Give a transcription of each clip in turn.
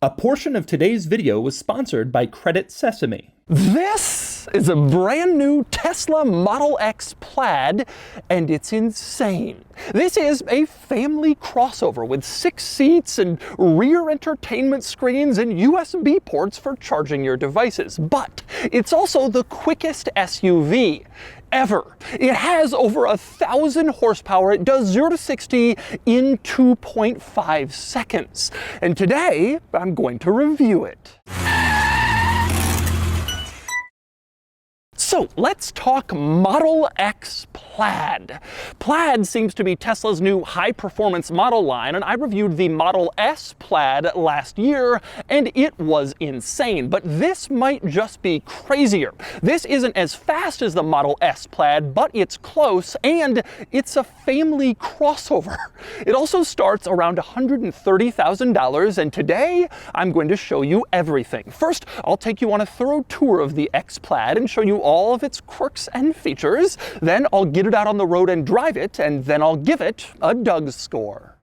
A portion of today's video was sponsored by Credit Sesame. This is a brand new Tesla Model X Plaid, and it's insane. This is a family crossover with 6 seats and rear entertainment screens and USB ports for charging your devices. But it's also the quickest SUV ever. It has over 1,000 horsepower. It does 0 to 60 in 2.5 seconds. And today, I'm going to review it. So let's talk Model X Plaid. Plaid seems to be Tesla's new high-performance model line, and I reviewed the Model S Plaid last year, and it was insane. But this might just be crazier. This isn't as fast as the Model S Plaid, but it's close, and it's a family crossover. It also starts around $130,000, and today I'm going to show you everything. First, I'll take you on a thorough tour of the X Plaid and show you all of its quirks and features. Then I'll get it out on the road and drive it, and then I'll give it a DOUGSCORE.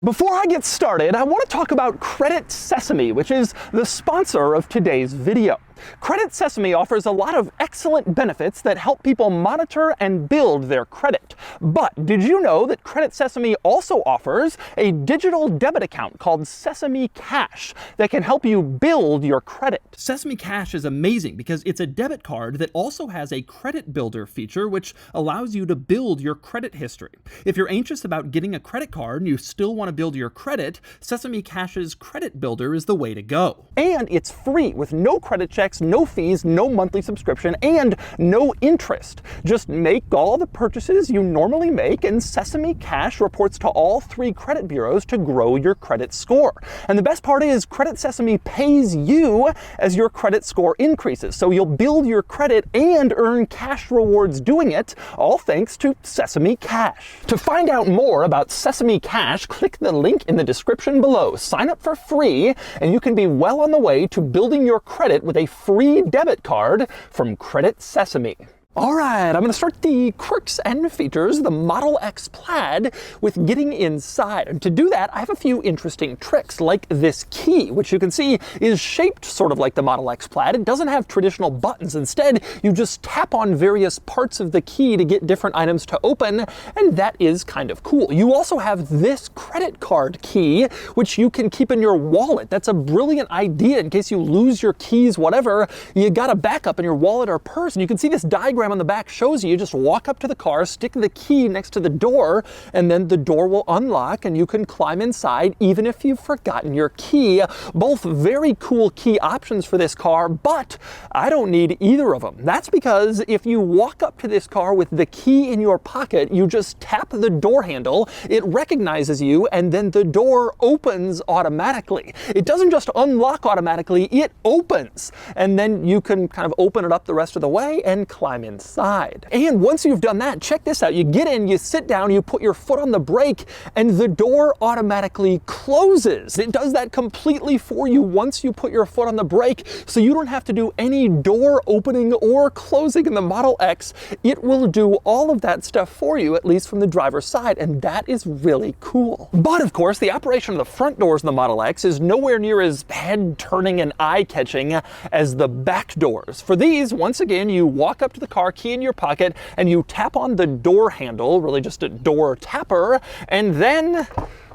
Before I get started, I want to talk about Credit Sesame, which is the sponsor of today's video. Credit Sesame offers a lot of excellent benefits that help people monitor and build their credit. But did you know that Credit Sesame also offers a digital debit account called Sesame Cash that can help you build your credit? Sesame Cash is amazing because it's a debit card that also has a credit builder feature which allows you to build your credit history. If you're anxious about getting a credit card and you still want to build your credit, Sesame Cash's credit builder is the way to go. And it's free with no credit checks, no fees, no monthly subscription, and no interest. Just make all the purchases you normally make, and Sesame Cash reports to all 3 credit bureaus to grow your credit score. And the best part is Credit Sesame pays you as your credit score increases. So you'll build your credit and earn cash rewards doing it, all thanks to Sesame Cash. To find out more about Sesame Cash, click the link in the description below. Sign up for free, and you can be well on the way to building your credit with a free debit card from Credit Sesame. All right, I'm going to start the quirks and features, the Model X Plaid, with getting inside. And to do that, I have a few interesting tricks, like this key, which you can see is shaped sort of like the Model X Plaid. It doesn't have traditional buttons. Instead, you just tap on various parts of the key to get different items to open, and that is kind of cool. You also have this credit card key, which you can keep in your wallet. That's a brilliant idea in case you lose your keys, whatever. You got a backup in your wallet or purse, and you can see this diagram on the back shows you just walk up to the car, stick the key next to the door, and then the door will unlock and you can climb inside even if you've forgotten your key. Both very cool key options for this car, but I don't need either of them. That's because if you walk up to this car with the key in your pocket, you just tap the door handle, it recognizes you, and then the door opens automatically. It doesn't just unlock automatically, it opens. And then you can kind of open it up the rest of the way and climb inside. And once you've done that, check this out. You get in, you sit down, you put your foot on the brake, and the door automatically closes. It does that completely for you once you put your foot on the brake, so you don't have to do any door opening or closing in the Model X. It will do all of that stuff for you, at least from the driver's side, and that is really cool. But of course, the operation of the front doors in the Model X is nowhere near as head-turning and eye-catching as the back doors. For these, once again, you walk up to the car, key in your pocket, and you tap on the door handle, really just a door tapper, and then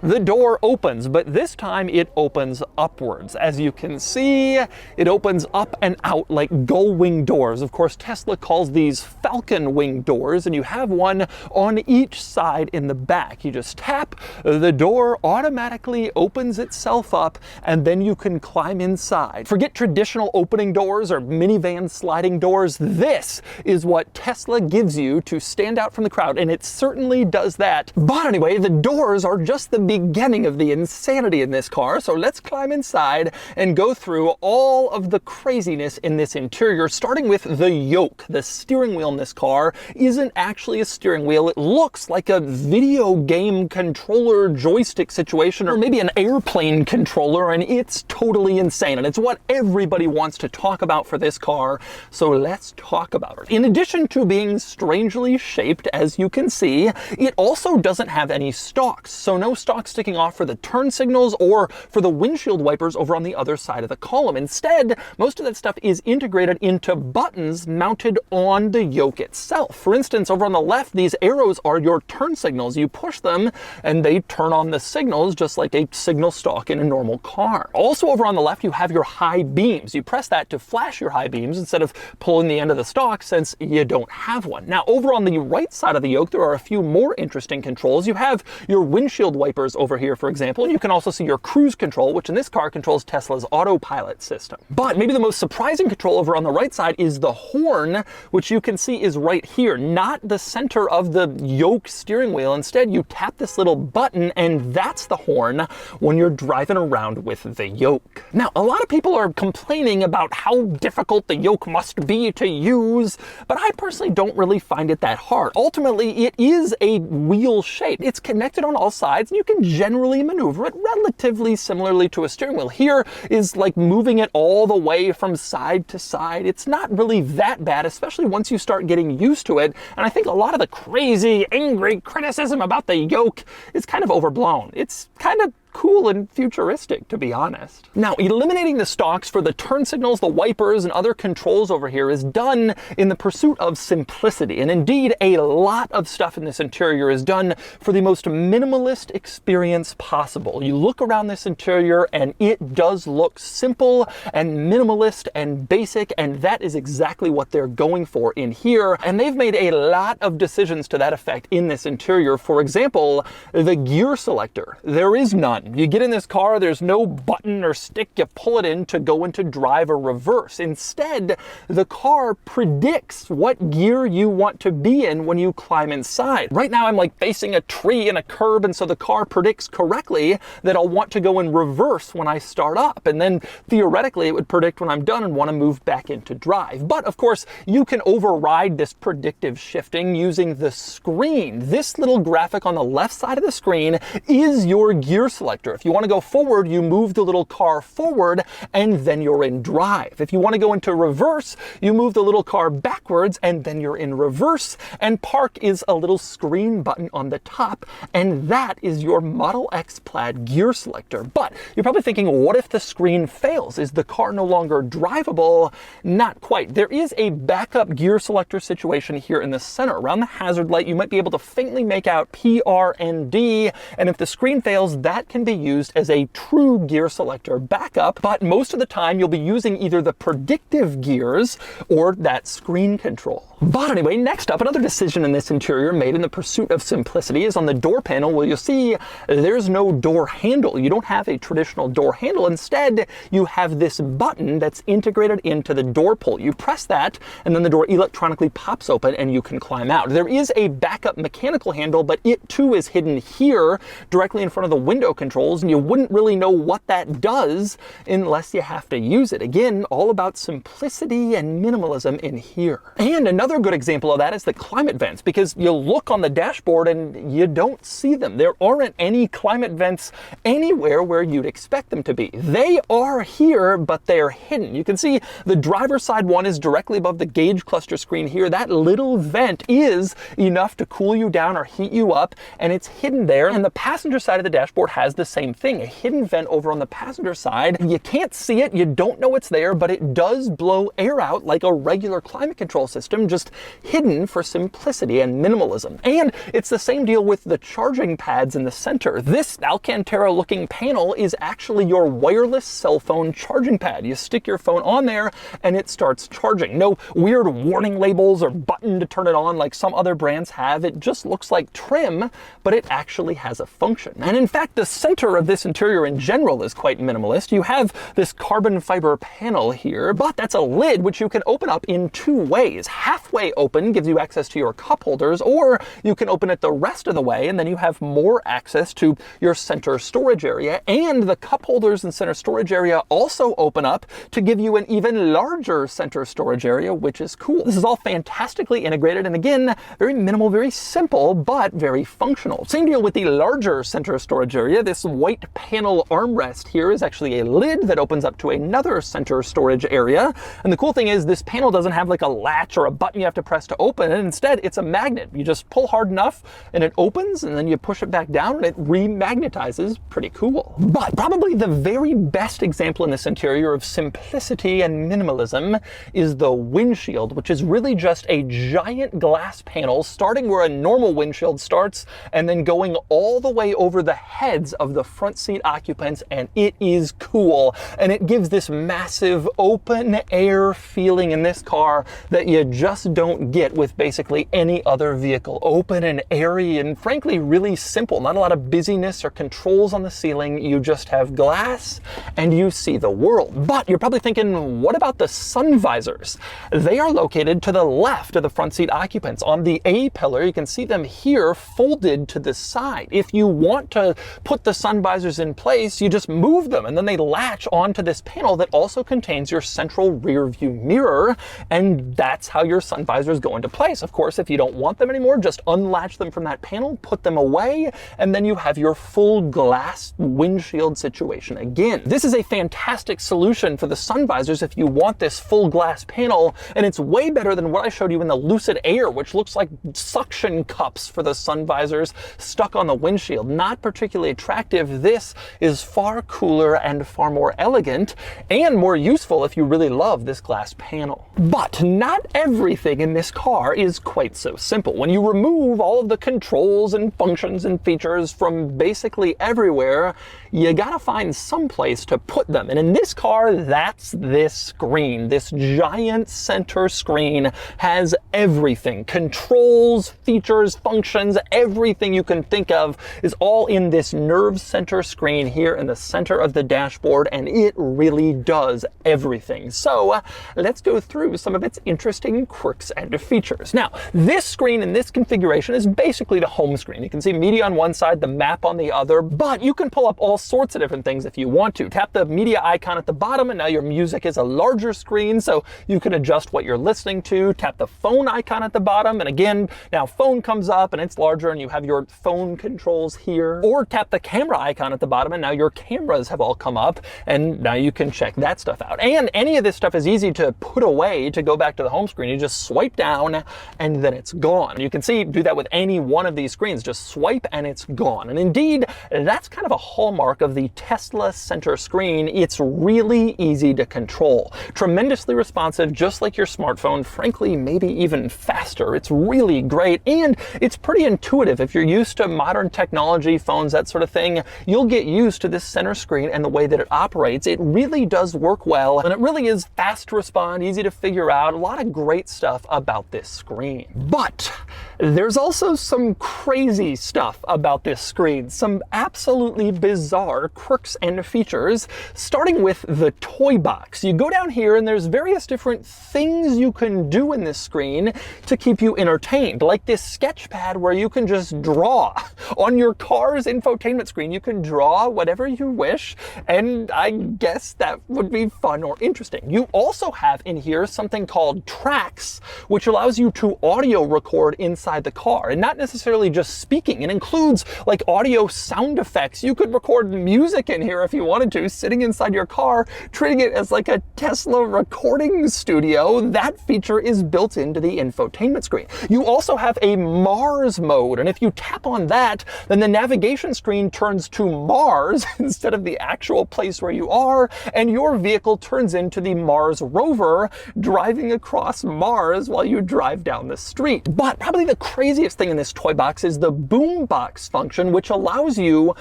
the door opens, but this time it opens upwards. As you can see, it opens up and out like gull wing doors. Of course, Tesla calls these falcon wing doors, and you have one on each side in the back. You just tap, the door automatically opens itself up, and then you can climb inside. Forget traditional opening doors or minivan sliding doors. This is what Tesla gives you to stand out from the crowd, and it certainly does that. But anyway, the doors are just the beginning of the insanity in this car, so let's climb inside and go through all of the craziness in this interior, starting with the yoke. The steering wheel in this car isn't actually a steering wheel. It looks like a video game controller joystick situation, or maybe an airplane controller, and it's totally insane, and it's what everybody wants to talk about for this car, so let's talk about it. In addition to being strangely shaped, as you can see, it also doesn't have any stalks, so no stalks sticking off for the turn signals or for the windshield wipers over on the other side of the column. Instead, most of that stuff is integrated into buttons mounted on the yoke itself. For instance, over on the left, these arrows are your turn signals. You push them and they turn on the signals just like a signal stalk in a normal car. Also over on the left, you have your high beams. You press that to flash your high beams instead of pulling the end of the stalk, since you don't have one. Now, over on the right side of the yoke, there are a few more interesting controls. You have your windshield wipers over here, for example, and you can also see your cruise control, which in this car controls Tesla's autopilot system. But maybe the most surprising control over on the right side is the horn, which you can see is right here, not the center of the yoke steering wheel. Instead, you tap this little button and that's the horn when you're driving around with the yoke. Now, a lot of people are complaining about how difficult the yoke must be to use, but I personally don't really find it that hard. Ultimately, it is a wheel shape. It's connected on all sides, and you can generally maneuver it relatively similarly to a steering wheel. Here is like moving it all the way from side to side. It's not really that bad, especially once you start getting used to it. And I think a lot of the crazy, angry criticism about the yoke is kind of overblown. It's kind of cool and futuristic, to be honest. Now, eliminating the stalks for the turn signals, the wipers, and other controls over here is done in the pursuit of simplicity. And indeed, a lot of stuff in this interior is done for the most minimalist experience possible. You look around this interior and it does look simple and minimalist and basic, and that is exactly what they're going for in here. And they've made a lot of decisions to that effect in this interior. For example, the gear selector. There is none. You get in this car, there's no button or stick you pull it in to go into drive or reverse. Instead, the car predicts what gear you want to be in when you climb inside. Right now, I'm like facing a tree and a curb, and so the car predicts correctly that I'll want to go in reverse when I start up. And then theoretically, it would predict when I'm done and want to move back into drive. But of course, you can override this predictive shifting using the screen. This little graphic on the left side of the screen is your gear selector. If you want to go forward, you move the little car forward and then you're in drive. If you want to go into reverse, you move the little car backwards and then you're in reverse. And park is a little screen button on the top, and that is your Model X Plaid gear selector. But you're probably thinking, what if the screen fails? Is the car no longer drivable? Not quite. There is a backup gear selector situation here in the center. Around the hazard light, you might be able to faintly make out P, R, and D, and if the screen fails, that can be used as a true gear selector backup, but most of the time you'll be using either the predictive gears or that screen control. But anyway, next up, another decision in this interior made in the pursuit of simplicity is on the door panel, where you'll see there's no door handle. You don't have a traditional door handle. Instead, you have this button that's integrated into the door pull. You press that, and then the door electronically pops open and you can climb out. There is a backup mechanical handle, but it too is hidden here directly in front of the window controls, and you wouldn't really know what that does unless you have to use it. Again, all about simplicity and minimalism in here. And another good example of that is the climate vents, because you look on the dashboard and you don't see them. There aren't any climate vents anywhere where you'd expect them to be. They are here, but they're hidden. You can see the driver's side one is directly above the gauge cluster screen here. That little vent is enough to cool you down or heat you up, and it's hidden there. And the passenger side of the dashboard has the same thing, a hidden vent over on the passenger side. You can't see it, you don't know it's there, but it does blow air out like a regular climate control system, just hidden for simplicity and minimalism. And it's the same deal with the charging pads in the center. This Alcantara looking panel is actually your wireless cell phone charging pad. You stick your phone on there and it starts charging. No weird warning labels or button to turn it on like some other brands have. It just looks like trim, but it actually has a function. And in fact, the center of this interior in general is quite minimalist. You have this carbon fiber panel here, but that's a lid which you can open up in two ways. Halfway open gives you access to your cup holders, or you can open it the rest of the way, and then you have more access to your center storage area. And the cup holders and center storage area also open up to give you an even larger center storage area, which is cool. This is all fantastically integrated, and again, very minimal, very simple, but very functional. Same deal with the larger center storage area. This white panel armrest here is actually a lid that opens up to another center storage area. And the cool thing is this panel doesn't have like a latch or a button you have to press to open, and instead it's a magnet. You just pull hard enough and it opens, and then you push it back down and it remagnetizes. Pretty cool. But probably the very best example in this interior of simplicity and minimalism is the windshield, which is really just a giant glass panel starting where a normal windshield starts and then going all the way over the heads of the front seat occupants, and it is cool. And it gives this massive open air feeling in this car that you just don't get with basically any other vehicle. Open and airy and frankly really simple. Not a lot of busyness or controls on the ceiling. You just have glass and you see the world. But you're probably thinking, what about the sun visors? They are located to the left of the front seat occupants. On the A pillar, you can see them here folded to the side. If you want to put the sun visors in place, you just move them and then they latch onto this panel that also contains your central rear view mirror, and that's how your sun visors go into place. Of course, if you don't want them anymore, just unlatch them from that panel, put them away, and then you have your full glass windshield situation again. This is a fantastic solution for the sun visors if you want this full glass panel, and it's way better than what I showed you in the Lucid Air, which looks like suction cups for the sun visors stuck on the windshield. Not particularly attractive. This is far cooler and far more elegant and more useful if you really love this glass panel. But not everything in this car is quite so simple. When you remove all of the controls and functions and features from basically everywhere, you gotta find some place to put them. And in this car, that's this screen. This giant center screen has everything. Controls, features, functions, everything you can think of is all in this nerve center screen here in the center of the dashboard, and it really does everything. So let's go through some of its interesting quirks and features. Now, this screen in this configuration is basically the home screen. You can see media on one side, the map on the other, but you can pull up all sorts of different things if you want to. Tap the media icon at the bottom and now your music is a larger screen, so you can adjust what you're listening to. Tap the phone icon at the bottom, and again, now phone comes up and it's larger and you have your phone controls here. Or tap the camera icon at the bottom and now your cameras have all come up and now you can check that stuff out. And any of this stuff is easy to put away to go back to the home screen. You just swipe down and then it's gone. You can see, do that with any one of these screens. Just swipe and it's gone. And indeed, that's kind of a hallmark of the Tesla center screen. It's really easy to control. Tremendously responsive, just like your smartphone, frankly, maybe even faster. It's really great, and it's pretty intuitive. If you're used to modern technology, phones, that sort of thing, you'll get used to this center screen and the way that it operates. It really does work well, and it really is fast to respond, easy to figure out. A lot of great stuff about this screen. But there's also some crazy stuff about this screen, some absolutely bizarre quirks and features, starting with the toy box. You go down here and there's various different things you can do in this screen to keep you entertained, like this sketch pad where you can just draw. On your car's infotainment screen, you can draw whatever you wish, and I guess that would be fun or interesting. You also have in here something called Tracks, which allows you to audio record inside the car, and not necessarily just speaking. It includes like audio sound effects. You could record music in here if you wanted to, sitting inside your car, treating it as like a Tesla recording studio. That feature is built into the infotainment screen. You also have a Mars mode, and if you tap on that, then the navigation screen turns to Mars instead of the actual place where you are, and your vehicle turns into the Mars rover driving across Mars while you drive down the street. But probably the craziest thing in this toy box is the Boombox function, which allows you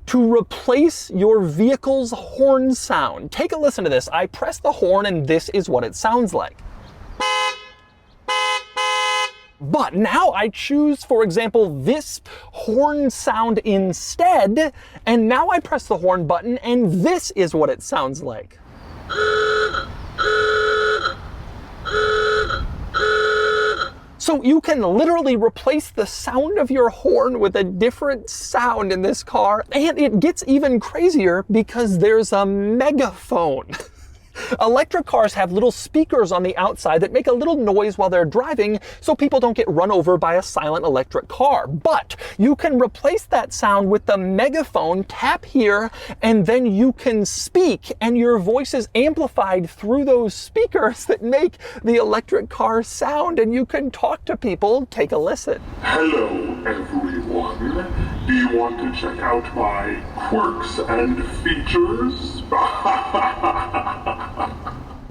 to replace your vehicle's horn sound. Take a listen to this. I press the horn and this is what it sounds like. But now I choose, for example, this horn sound instead, and now I press the horn button, and this is what it sounds like. So you can literally replace the sound of your horn with a different sound in this car, and it gets even crazier because there's a megaphone. Electric cars have little speakers on the outside that make a little noise while they're driving so people don't get run over by a silent electric car. But you can replace that sound with the megaphone, tap here, and then you can speak, and your voice is amplified through those speakers that make the electric car sound, and you can talk to people. Take a listen. Hello, everyone. Do you want to check out my Quirks and Features?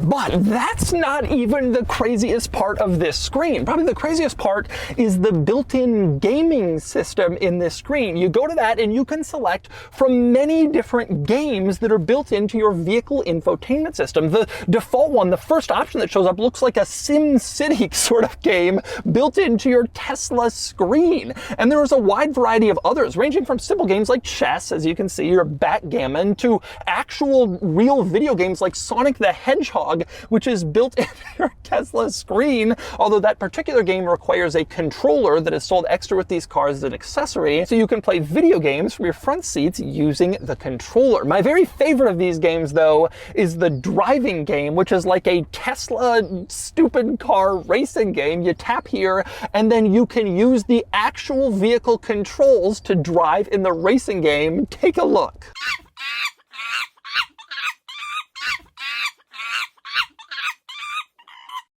But that's not even the craziest part of this screen. Probably the craziest part is the built-in gaming system in this screen. You go to that and you can select from many different games that are built into your vehicle infotainment system. The default one, the first option that shows up, looks like a Sim City sort of game built into your Tesla screen. And there is a wide variety of others, ranging from simple games like chess, as you can see, or backgammon, to actual real video games like Sonic the Hedgehog, which is built into your Tesla screen, although that particular game requires a controller that is sold extra with these cars as an accessory, so you can play video games from your front seats using the controller. My very favorite of these games, though, is the driving game, which is like a Tesla stupid car racing game. You tap here, and then you can use the actual vehicle controls to drive in the racing game. Take a look.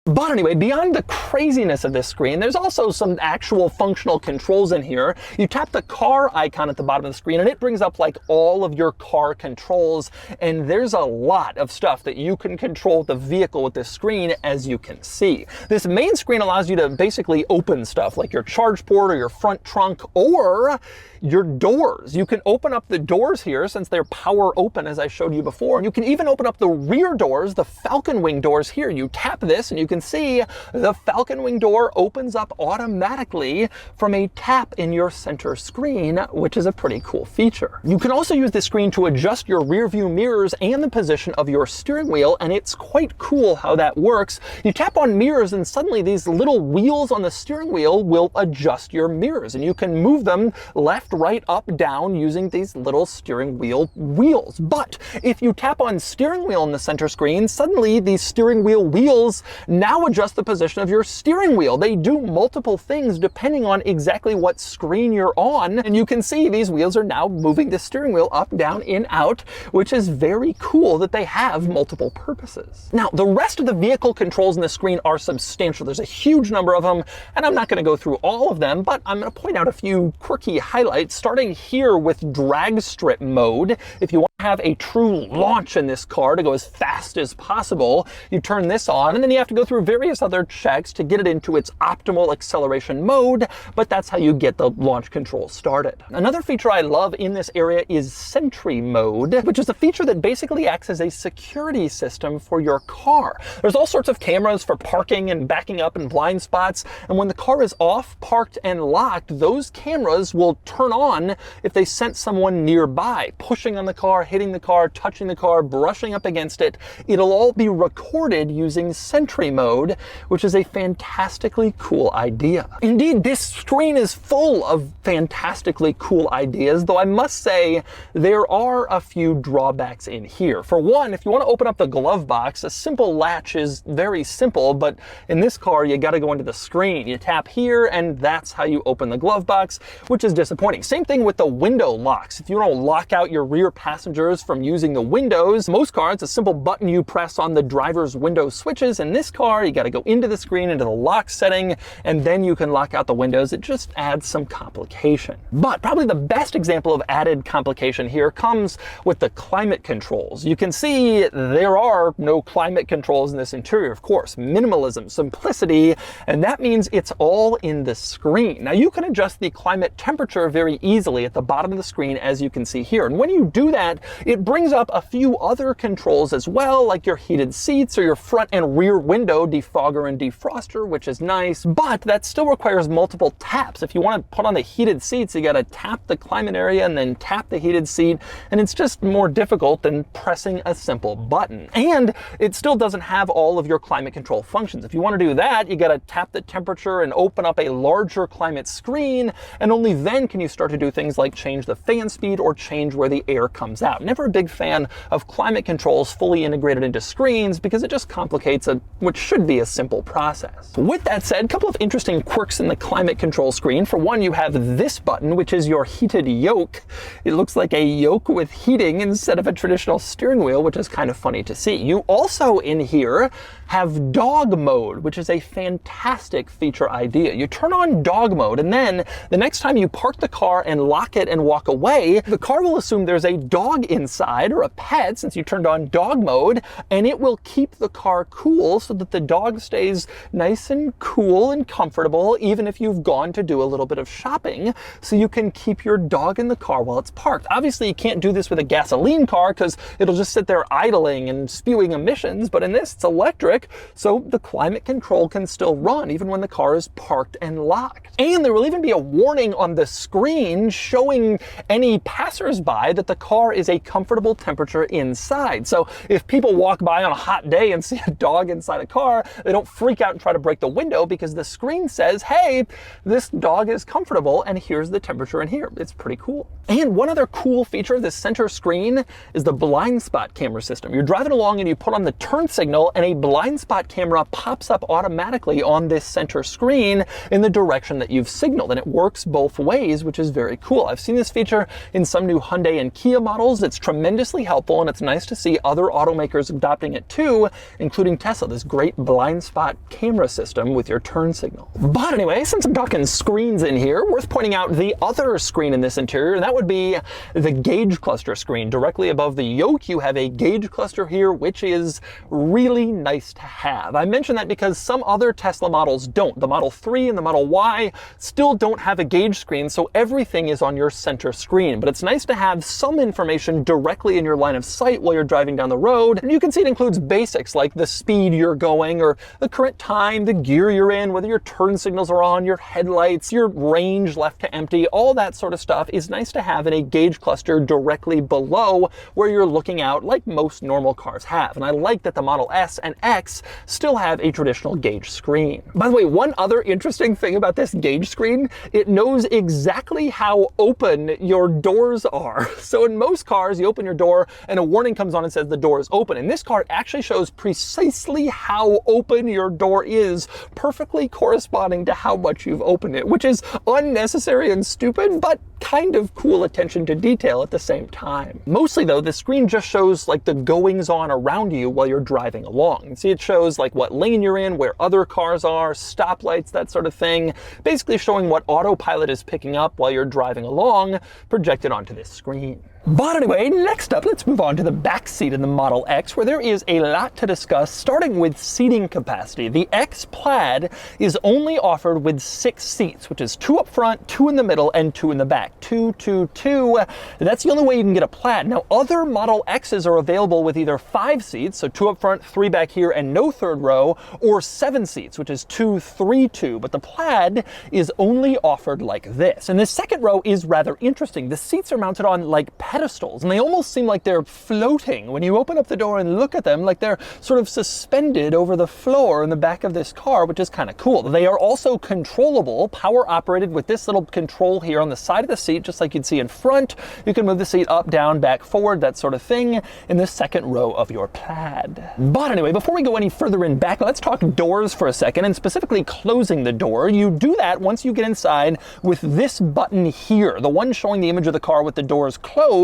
But anyway, beyond the craziness of this screen, there's also some actual functional controls in here. You tap the car icon at the bottom of the screen and it brings up like all of your car controls, and there's a lot of stuff that you can control with the vehicle with this screen, as you can see. This main screen allows you to basically open stuff like your charge port or your front trunk or your doors. You can open up the doors here since they're power open, as I showed you before. And you can even open up the rear doors, the Falcon Wing doors here. You tap this and you can see the Falcon Wing door opens up automatically from a tap in your center screen, which is a pretty cool feature. You can also use this screen to adjust your rear view mirrors and the position of your steering wheel, and it's quite cool how that works. You tap on mirrors and suddenly these little wheels on the steering wheel will adjust your mirrors, and you can move them left, right, up, down using these little steering wheel wheels. But if you tap on steering wheel in the center screen, suddenly these steering wheel wheels now adjust the position of your steering wheel. They do multiple things depending on exactly what screen you're on, and you can see these wheels are now moving the steering wheel up, down, in, out, which is very cool that they have multiple purposes. Now, the rest of the vehicle controls in the screen are substantial. There's a huge number of them, and I'm not going to go through all of them, but I'm going to point out a few quirky highlights, starting here with drag strip mode. If you want to have a true launch in this car to go as fast as possible, you turn this on, and then you have to go through various other checks to get it into its optimal acceleration mode, but that's how you get the launch control started. Another feature I love in this area is Sentry Mode, which is a feature that basically acts as a security system for your car. There's all sorts of cameras for parking and backing up and blind spots, and when the car is off, parked, and locked, those cameras will turn on if they sense someone nearby, pushing on the car, hitting the car, touching the car, brushing up against it. It'll all be recorded using Sentry Mode, which is a fantastically cool idea. Indeed, this screen is full of fantastically cool ideas, though I must say there are a few drawbacks in here. For one, if you want to open up the glove box, a simple latch is very simple, but in this car, you got to go into the screen. You tap here, and that's how you open the glove box, which is disappointing. Same thing with the window locks. If you want to lock out your rear passengers from using the windows, most cars, it's a simple button you press on the driver's window switches. In this car, you got to go into the screen, into the lock setting, and then you can lock out the windows. It just adds some complication. But probably the best example of added complication here comes with the climate controls. You can see there are no climate controls in this interior, of course. Minimalism, simplicity, and that means it's all in the screen. Now you can adjust the climate temperature very easily at the bottom of the screen, as you can see here. And when you do that, it brings up a few other controls as well, like your heated seats or your front and rear window defogger and defroster, which is nice, but that still requires multiple taps. If you want to put on the heated seats, you got to tap the climate area and then tap the heated seat, and it's just more difficult than pressing a simple button. And it still doesn't have all of your climate control functions. If you want to do that, you got to tap the temperature and open up a larger climate screen, and only then can you start to do things like change the fan speed or change where the air comes out. Never a big fan of climate controls fully integrated into screens because it just complicates what should be a simple process. With that said, a couple of interesting quirks in the climate control screen. For one, you have this button, which is your heated yoke. It looks like a yoke with heating instead of a traditional steering wheel, which is kind of funny to see. You also in here have dog mode, which is a fantastic feature idea. You turn on dog mode, and then the next time you park the car and lock it and walk away, the car will assume there's a dog inside, or a pet, since you turned on dog mode, and it will keep the car cool so that the dog stays nice and cool and comfortable, even if you've gone to do a little bit of shopping, so you can keep your dog in the car while it's parked. Obviously, you can't do this with a gasoline car because it'll just sit there idling and spewing emissions, but in this, it's electric, so the climate control can still run even when the car is parked and locked. And there will even be a warning on the screen showing any passersby that the car is a comfortable temperature inside. So if people walk by on a hot day and see a dog inside a car, they don't freak out and try to break the window because the screen says, hey, this dog is comfortable and here's the temperature in here. It's pretty cool. And one other cool feature of this center screen is the blind spot camera system. You're driving along and you put on the turn signal and a blind spot camera pops up automatically on this center screen in the direction that you've signaled, and it works both ways, which is very cool. I've seen this feature in some new Hyundai and Kia models. It's tremendously helpful, and it's nice to see other automakers adopting it too, including Tesla, this great blind spot camera system with your turn signal. But anyway, since I'm talking screens in here, worth pointing out the other screen in this interior, and that would be the gauge cluster screen. Directly above the yoke, you have a gauge cluster here, which is really nice to have. I mention that because some other Tesla models don't. The Model 3 and the Model Y still don't have a gauge screen, so everything is on your center screen. But it's nice to have some information directly in your line of sight while you're driving down the road. And you can see it includes basics like the speed you're going, or the current time, the gear you're in, whether your turn signals are on, your headlights, your range left to empty, all that sort of stuff is nice to have in a gauge cluster directly below where you're looking out like most normal cars have. And I like that the Model S and X still have a traditional gauge screen. By the way, one other interesting thing about this gauge screen, it knows exactly how open your doors are. So in most cars, you open your door and a warning comes on and says the door is open. In this car, it actually shows precisely how open your door is, perfectly corresponding to how much you've opened it, which is unnecessary and stupid, but kind of cool attention to detail at the same time. Mostly though, the screen just shows like the goings on around you while you're driving along. You see, it shows like what lane you're in, where other cars are, stoplights, that sort of thing, basically showing what autopilot is picking up while you're driving along, projected onto this screen. But anyway, next up, let's move on to the back seat in the Model X, where there is a lot to discuss, starting with seating capacity. The X Plaid is only offered with 6 seats, which is 2 up front, 2 in the middle, and 2 in the back. 2, 2, 2. That's the only way you can get a Plaid. Now, other Model X's are available with either 5 seats, so 2 up front, 3 back here, and no third row, or 7 seats, which is 2, 3, 2. But the Plaid is only offered like this. And this second row is rather interesting. The seats are mounted on like pedestals, and they almost seem like they're floating when you open up the door and look at them, like they're sort of suspended over the floor in the back of this car, which is kind of cool. They are also controllable, power operated with this little control here on the side of the seat, just like you'd see in front. You can move the seat up, down, back, forward, that sort of thing in the second row of your Plaid. But anyway, before we go any further in back, let's talk doors for a second, and specifically closing the door. You do that once you get inside with this button here, the one showing the image of the car with the doors closed.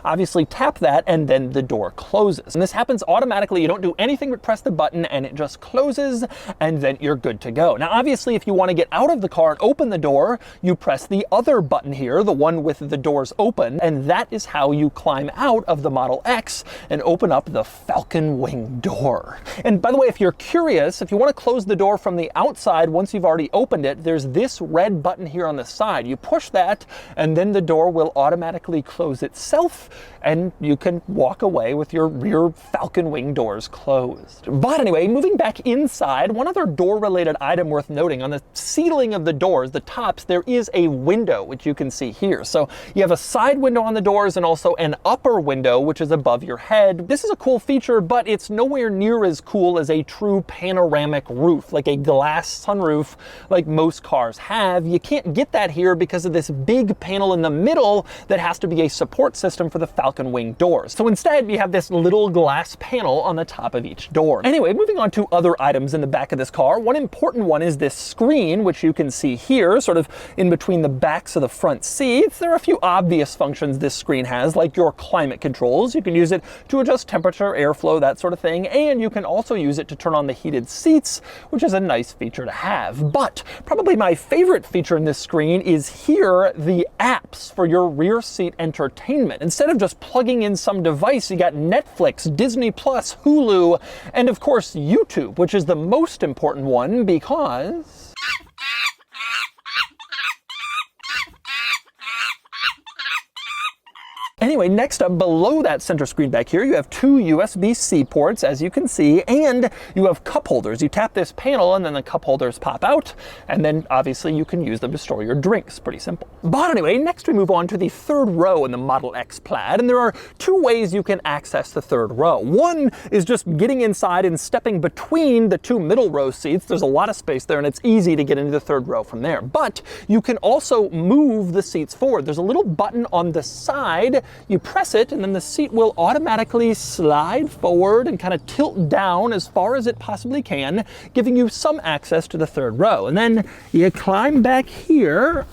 Obviously tap that and then the door closes. And this happens automatically. You don't do anything but press the button and it just closes, and then you're good to go. Now obviously if you want to get out of the car and open the door, you press the other button here, the one with the doors open, and that is how you climb out of the Model X and open up the Falcon Wing door. And by the way, if you're curious, if you want to close the door from the outside once you've already opened it, there's this red button here on the side. You push that and then the door will automatically close itself. itself, and you can walk away with your rear falcon wing doors closed. But anyway, moving back inside, one other door-related item worth noting, on the ceiling of the doors, the tops, there is a window, which you can see here. So you have a side window on the doors and also an upper window, which is above your head. This is a cool feature, but it's nowhere near as cool as a true panoramic roof, like a glass sunroof like most cars have. You can't get that here because of this big panel in the middle that has to be a support system for the falcon wing doors. So instead, you have this little glass panel on the top of each door. Anyway, moving on to other items in the back of this car, one important one is this screen, which you can see here, sort of in between the backs of the front seats. There are a few obvious functions this screen has, like your climate controls. You can use it to adjust temperature, airflow, that sort of thing, and you can also use it to turn on the heated seats, which is a nice feature to have. But probably my favorite feature in this screen is here, the apps for your rear seat entertainment. Instead of just plugging in some device, you got Netflix, Disney Plus, Hulu, and of course YouTube, which is the most important one because anyway, next up, below that center screen back here, you have two USB-C ports, as you can see, and you have cup holders. You tap this panel and then the cup holders pop out, and then obviously you can use them to store your drinks. Pretty simple. But anyway, next we move on to the third row in the Model X Plaid, and there are two ways you can access the third row. One is just getting inside and stepping between the two middle row seats. There's a lot of space there, and it's easy to get into the third row from there. But you can also move the seats forward. There's a little button on the side. You press it, and then the seat will automatically slide forward and kind of tilt down as far as it possibly can, giving you some access to the third row. And then you climb back here,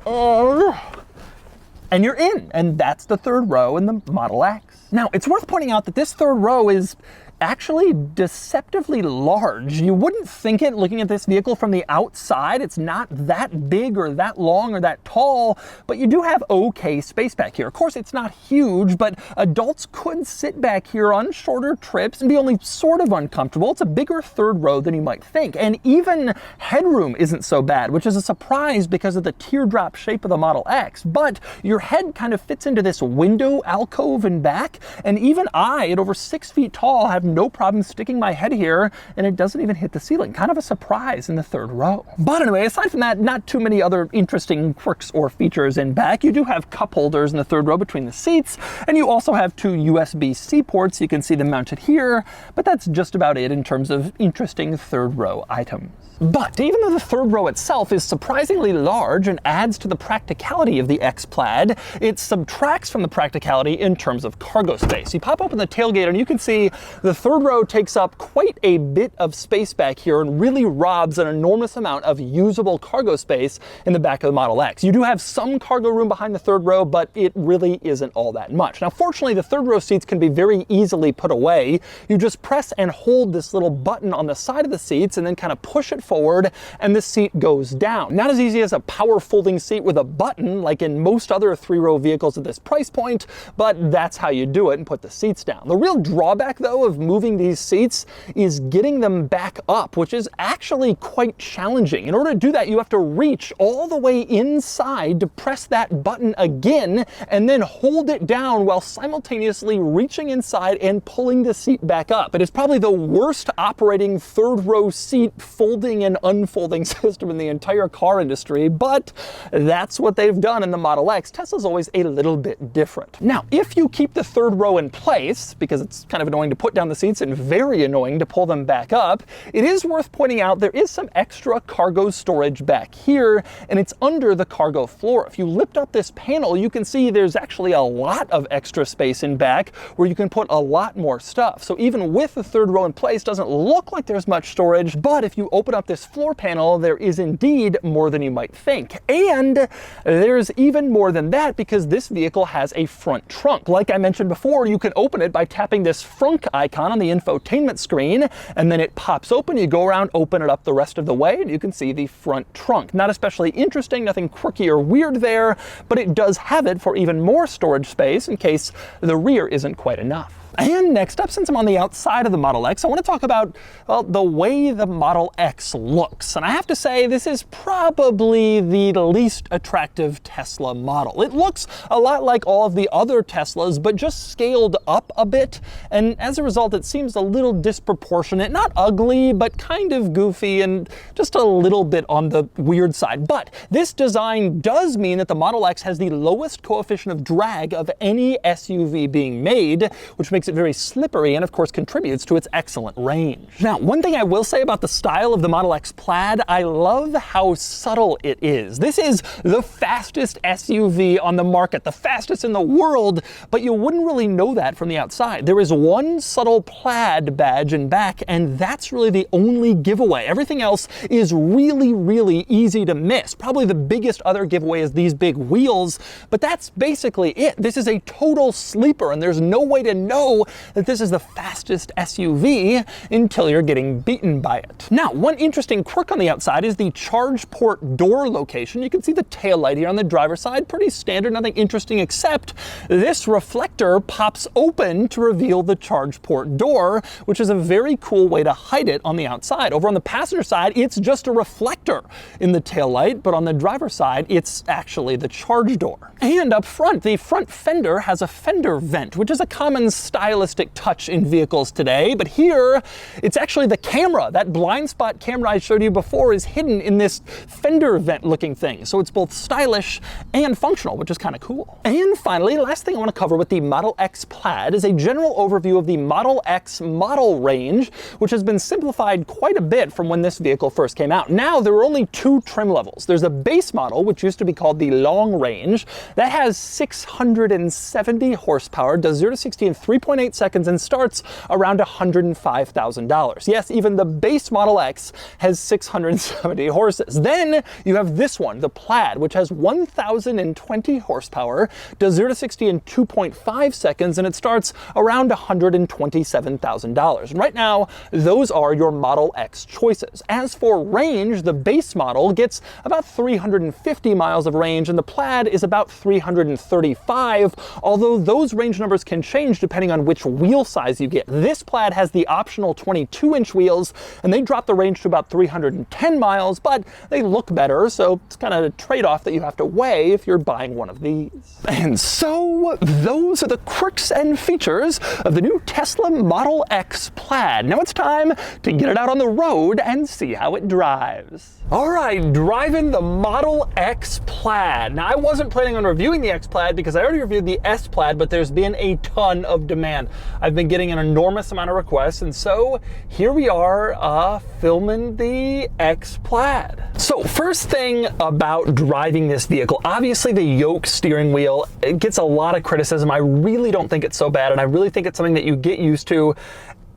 and you're in. And that's the third row in the Model X. Now, it's worth pointing out that this third row is actually deceptively large. You wouldn't think it looking at this vehicle from the outside. It's not that big or that long or that tall, but you do have okay space back here. Of course, it's not huge, but adults could sit back here on shorter trips and be only sort of uncomfortable. It's a bigger third row than you might think. And even headroom isn't so bad, which is a surprise because of the teardrop shape of the Model X. But your head kind of fits into this window alcove in back, and even I, at over 6 feet tall, have no problem sticking my head here, and it doesn't even hit the ceiling. Kind of a surprise in the third row. But anyway, aside from that, not too many other interesting quirks or features in back. You do have cup holders in the third row between the seats, and you also have two USB-C ports. You can see them mounted here, but that's just about it in terms of interesting third row items. But even though the third row itself is surprisingly large and adds to the practicality of the X Plaid, it subtracts from the practicality in terms of cargo space. You pop open the tailgate and you can see the third row takes up quite a bit of space back here and really robs an enormous amount of usable cargo space in the back of the Model X. You do have some cargo room behind the third row, but it really isn't all that much. Now, fortunately, the third row seats can be very easily put away. You just press and hold this little button on the side of the seats and then kind of push it forward, and the seat goes down. Not as easy as a power folding seat with a button like in most other three-row vehicles at this price point, but that's how you do it and put the seats down. The real drawback, though, of moving these seats is getting them back up, which is actually quite challenging. In order to do that, you have to reach all the way inside to press that button again and then hold it down while simultaneously reaching inside and pulling the seat back up. It is probably the worst operating third row seat folding and unfolding system in the entire car industry, but that's what they've done in the Model X. Tesla's always a little bit different. Now, if you keep the third row in place, because it's kind of annoying to put down the seats and very annoying to pull them back up, it is worth pointing out there is some extra cargo storage back here, and it's under the cargo floor. If you lift up this panel, you can see there's actually a lot of extra space in back where you can put a lot more stuff. So even with the third row in place, doesn't look like there's much storage, but if you open up this floor panel, there is indeed more than you might think. And there's even more than that because this vehicle has a front trunk. Like I mentioned before, you can open it by tapping this frunk icon on the infotainment screen, and then it pops open. You go around, open it up the rest of the way, and you can see the front trunk. Not especially interesting, nothing quirky or weird there, but it does have it for even more storage space in case the rear isn't quite enough. And next up, since I'm on the outside of the Model X, I want to talk about, well, the way the Model X looks. And I have to say, this is probably the least attractive Tesla model. It looks a lot like all of the other Teslas, but just scaled up a bit. And as a result, it seems a little disproportionate, not ugly, but kind of goofy and just a little bit on the weird side. But this design does mean that the Model X has the lowest coefficient of drag of any SUV being made, which makes it very slippery and of course contributes to its excellent range. Now, one thing I will say about the style of the Model X Plaid, I love how subtle it is. This is the fastest SUV on the market, the fastest in the world, but you wouldn't really know that from the outside. There is one subtle Plaid badge in back, and that's really the only giveaway. Everything else is really, really easy to miss. Probably the biggest other giveaway is these big wheels, but that's basically it. This is a total sleeper, and there's no way to know that this is the fastest SUV until you're getting beaten by it. Now, one interesting quirk on the outside is the charge port door location. You can see the taillight here on the driver's side, pretty standard, nothing interesting, except this reflector pops open to reveal the charge port door, which is a very cool way to hide it on the outside. Over on the passenger side, it's just a reflector in the taillight, but on the driver's side, it's actually the charge door. And up front, the front fender has a fender vent, which is a common stylistic touch in vehicles today, but here it's actually the camera. That blind spot camera I showed you before is hidden in this fender vent looking thing, so it's both stylish and functional, which is kind of cool. And finally, last thing I want to cover with the Model X Plaid is a general overview of the Model X model range, which has been simplified quite a bit from when this vehicle first came out. Now there are only two trim levels. There's a base model, which used to be called the long range, that has 670 horsepower, does 0 to 60 in 3.8 seconds, and starts around $105,000. Yes, even the base Model X has 670 horses. Then you have this one, the Plaid, which has 1,020 horsepower, does 0 to 60 in 2.5 seconds, and it starts around $127,000. And right now, those are your Model X choices. As for range, the base model gets about 350 miles of range, and the Plaid is about 335, although those range numbers can change depending on which wheel size you get. This Plaid has the optional 22-inch wheels, and they drop the range to about 310 miles, but they look better, so it's kind of a trade-off that you have to weigh if you're buying one of these. And so, those are the quirks and features of the new Tesla Model X Plaid. Now it's time to get it out on the road and see how it drives. All right, driving the Model X Plaid. Now, I wasn't planning on reviewing the X Plaid because I already reviewed the S Plaid, but there's been a ton of demand. I've been getting an enormous amount of requests, and so here we are filming the X Plaid. So first thing about driving this vehicle, obviously the yoke steering wheel, it gets a lot of criticism. I really don't think it's so bad, and I really think it's something that you get used to.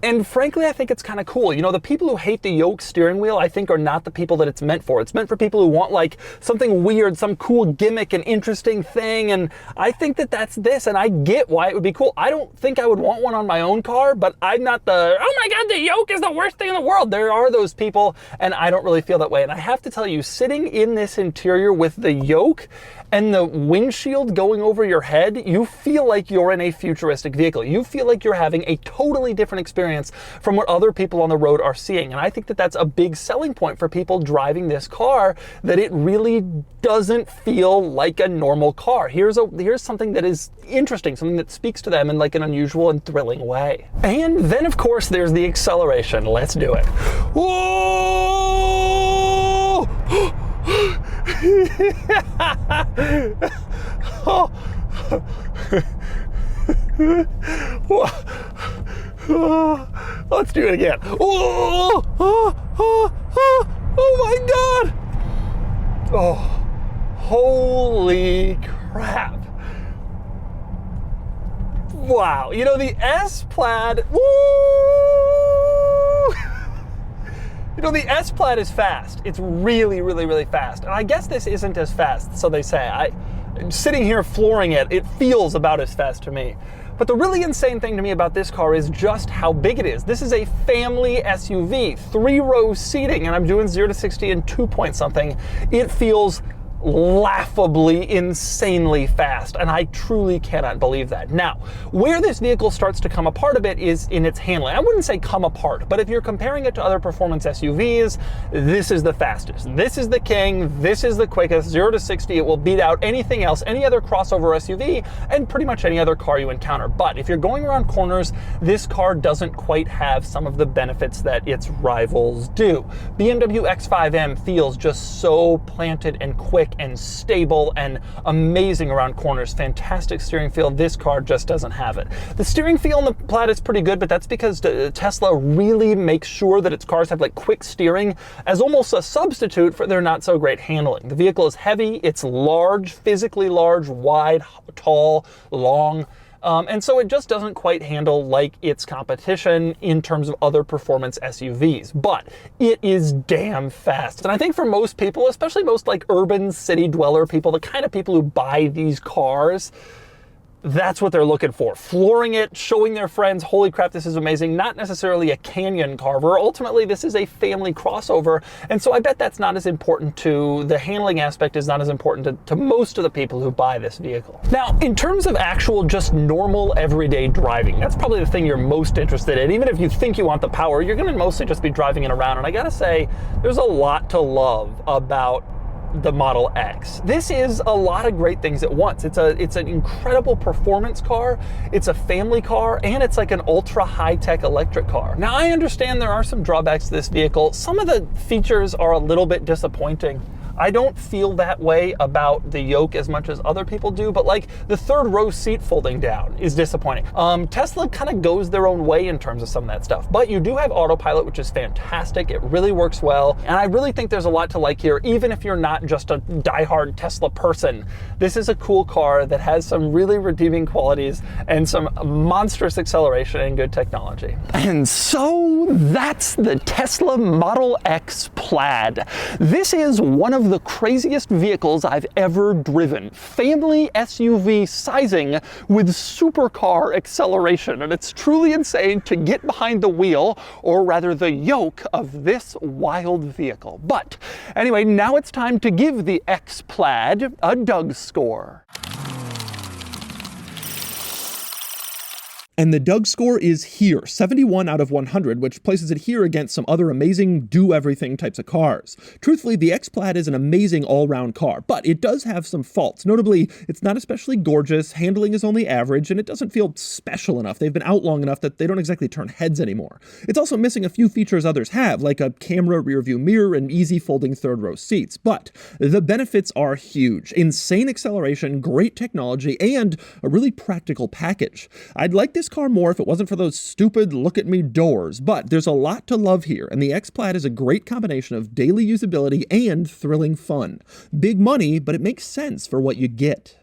And frankly, I think it's kind of cool. You know, the people who hate the yoke steering wheel, I think, are not the people that it's meant for. It's meant for people who want like something weird, some cool gimmick, an interesting thing. And I think that that's this, and I get why it would be cool. I don't think I would want one on my own car, but I'm not the, oh my God, the yoke is the worst thing in the world. There are those people, and I don't really feel that way. And I have to tell you, sitting in this interior with the yoke and the windshield going over your head, you feel like you're in a futuristic vehicle. You feel like you're having a totally different experience from what other people on the road are seeing. And I think that that's a big selling point for people driving this car, that it really doesn't feel like a normal car. Here's something that is interesting, something that speaks to them in like an unusual and thrilling way. And then of course there's the acceleration. Let's do it. Whoa! Let's do it again. Oh my God! Oh, holy crap. Wow, you know, the S Plaid, woo! You know, the S Plaid is fast. It's really, really, really fast. And I guess this isn't as fast, so they say. Sitting here flooring it, it feels about as fast to me. But the really insane thing to me about this car is just how big it is. This is a family SUV, 3-row seating, and I'm doing 0 to 60 in 2 point something. It feels laughably, insanely fast, and I truly cannot believe that. Now, where this vehicle starts to come apart a bit is in its handling. I wouldn't say come apart, but if you're comparing it to other performance SUVs, this is the fastest. This is the king, this is the quickest. 0 to 60, it will beat out anything else, any other crossover SUV, and pretty much any other car you encounter. But if you're going around corners, this car doesn't quite have some of the benefits that its rivals do. BMW X5M feels just so planted and quick and stable and amazing around corners. Fantastic steering feel. This car just doesn't have it. The steering feel in the Plaid is pretty good, but that's because Tesla really makes sure that its cars have like quick steering as almost a substitute for their not so great handling. The vehicle is heavy, it's large, physically large, wide, tall, long. And so it just doesn't quite handle like its competition in terms of other performance SUVs, but it is damn fast. And I think for most people, especially most like urban city dweller people, the kind of people who buy these cars, that's what they're looking for. Flooring it, showing their friends, holy crap, this is amazing. Not necessarily a canyon carver. Ultimately, this is a family crossover. And so I bet that's not as important to, the handling aspect is not as important to most of the people who buy this vehicle. Now, in terms of actual just normal everyday driving, that's probably the thing you're most interested in. Even if you think you want the power, you're gonna mostly just be driving it around. And I gotta say, there's a lot to love about the Model X. This is a lot of great things at once. It's an incredible performance car, it's a family car, and it's like an ultra high-tech electric car. Now, I understand there are some drawbacks to this vehicle. Some of the features are a little bit disappointing. I don't feel that way about the yoke as much as other people do, but like the third row seat folding down is disappointing. Tesla kind of goes their own way in terms of some of that stuff, but you do have autopilot, which is fantastic. It really works well. And I really think there's a lot to like here, even if you're not just a diehard Tesla person. This is a cool car that has some really redeeming qualities and some monstrous acceleration and good technology. And so that's the Tesla Model X Plaid. This is one of the craziest vehicles I've ever driven. Family SUV sizing with supercar acceleration, and it's truly insane to get behind the wheel, or rather the yoke, of this wild vehicle. But anyway, now it's time to give the X Plaid a DOUGSCORE. And the DOUGSCORE is here, 71 out of 100, which places it here against some other amazing do-everything types of cars. Truthfully, the X Plaid is an amazing all-round car, but it does have some faults. Notably, it's not especially gorgeous, handling is only average, and it doesn't feel special enough. They've been out long enough that they don't exactly turn heads anymore. It's also missing a few features others have, like a camera rear-view mirror and easy folding third-row seats. But the benefits are huge. Insane acceleration, great technology, and a really practical package. I'd like this car more if it wasn't for those stupid look-at-me doors, but there's a lot to love here, and the X Plaid is a great combination of daily usability and thrilling fun. Big money, but it makes sense for what you get.